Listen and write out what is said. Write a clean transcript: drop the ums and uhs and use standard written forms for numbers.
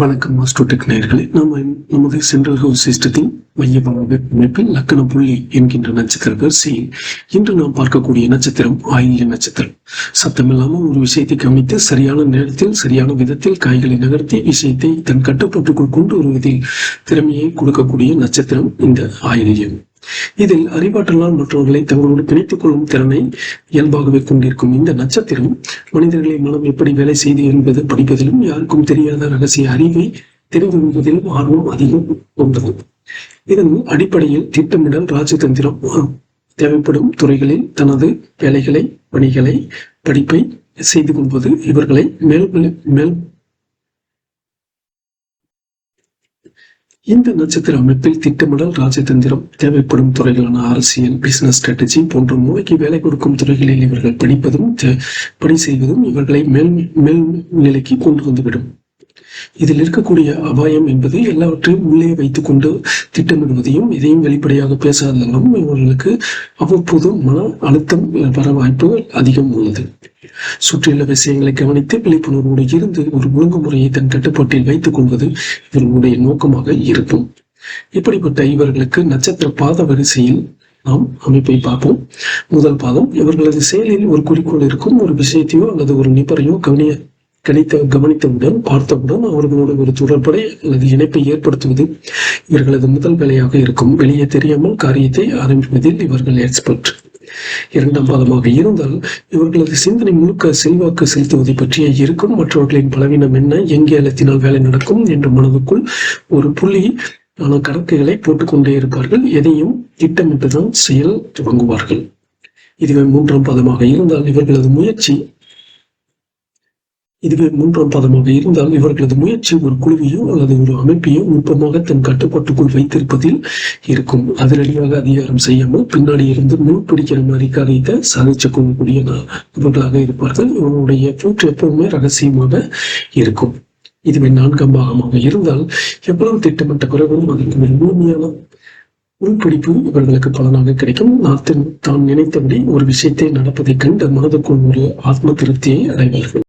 வணக்கம் மாஸ்டோடெக் நேயர்களே. நமது சென்ட்ரல் ஹவுஸ் சிஸ்டத்தின் மையமாக அமைப்பில் லக்கண புள்ளி என்கின்ற நட்சத்திர வரிசையில் இன்று நாம் பார்க்கக்கூடிய நட்சத்திரம் ஆயில்ய நட்சத்திரம். சத்தமில்லாமல் ஒரு விஷயத்தை கவனித்து சரியான நேரத்தில் சரியான விதத்தில் காய்களை நகர்த்தி விஷயத்தை தன் கட்டுப்பாட்டுக்குள் கொண்டு வருவதில் திறமையை கொடுக்கக்கூடிய நட்சத்திரம் இந்த ஆயில்யம். இதில் அறிவாற்றலால் மற்றவர்களை தங்களோடு பிணைத்துக் கொள்ளும் திறனை இயல்பாகவே கொண்டிருக்கும் இந்த நட்சத்திரம் மனிதர்களை மனம் எப்படி வேலை செய்து என்பது படிப்பதிலும் யாருக்கும் தெரியாத ரகசிய அறிவை தெரிந்து கொள்வதிலும் ஆர்வம் அதிகம் கொண்டது. இதன் அடிப்படையில் திட்டமிடல் ராஜதந்திரம் தேவைப்படும் துறைகளில் தனது வேலைகளை பணிகளை படிப்பை செய்து கொள்வது இவர்களை மேல் இந்த நட்சத்திர அமைப்பில் திட்டமிடல் ராஜதந்திரம் தேவைப்படும் துறைகளான அரசியல், பிசினஸ் ஸ்ட்ராட்டஜி போன்ற மூளைக்கு வேலை கொடுக்கும் துறைகளில் இவர்கள் படிப்பதும் பணி செய்வதும் இவர்களை மேல் நிலைக்கு கொண்டு வந்துவிடும். இதில் இருக்கக்கூடிய அபாயம் என்பது எல்லாவற்றையும் உள்ளே வைத்துக் கொண்டு திட்டமிடுவதையும் இதையும் வெளிப்படையாக பேசாததாலும் இவர்களுக்கு அவ்வப்போது மன அழுத்தம் வர வாய்ப்புகள் அதிகம் உள்ளது. சுற்றியுள்ள விஷயங்களை கவனித்து விழிப்புணர்வோடு இருந்து ஒரு ஒழுங்குமுறையை தன் கட்டுப்பாட்டில் வைத்துக் கொள்வது இவர்களுடைய நோக்கமாக இருக்கும். இப்படிப்பட்ட இவர்களுக்கு நட்சத்திர பாத வரிசையில் நாம் அமைப்பை பார்ப்போம். முதல் பாதம், இவர்களது செயலில் ஒரு குறிக்கோள் இருக்கும். ஒரு விஷயத்தையோ அல்லது ஒரு நிபரையோ கவனித்தவுடன் பார்த்தவுடன் அவர்களோடு ஒரு தொடர்புடைய அல்லது இணைப்பை ஏற்படுத்துவது இவர்களது முதல் வேலையாக இருக்கும். வெளியே தெரியாமல் காரியத்தை ஆரம்பிப்பதில் இவர்கள் எக்ஸ்பர்ட். இரண்டாம் பாதமாக இருந்தால் இவர்களது சிந்தனை முழுக்க செல்வாக்கு செலுத்துவதை பற்றிய இருக்கும். மற்றவர்களின் பலவீனம் என்ன, எங்கே அழுத்தினால் வேலை நடக்கும் என்று மனதுக்குள் ஒரு புள்ளி கணக்குகளை போட்டுக்கொண்டே இருப்பார்கள். எதையும் திட்டமிட்டுதான் செயல் துவங்குவார்கள். இதுவே மூன்றாம் பாதமாக இருந்தால் இவர்களது முயற்சி ஒரு குழுவையோ அல்லது ஒரு அமைப்பையோ நுட்பமாக தன் கட்டுப்பாட்டுக்குள் வைத்திருப்பதில் இருக்கும். அதிரடியாக அதிகாரம் செய்யாமல் பின்னாடி இருந்து பிடிக்கிற மாதிரி காரியத்தை சாதிச்சு கொள்ளக்கூடிய இவர்களாக இருப்பார்கள். இவனுடைய கூற்று எப்பவுமே ரகசியமாக இருக்கும். இதுவே நான்காம் பாகமாக இருந்தால் எவ்வளவு திட்டமிட்ட பிறகும் அதற்கு முழுமையான உள்பிடிப்பு இவர்களுக்கு பலனாக கிடைக்கும். தான் நினைத்தபடி ஒரு விஷயத்தை நடப்பதை கண்டு மனதுக்குள் ஒரு ஆத்ம திருப்தியை அடைவார்கள்.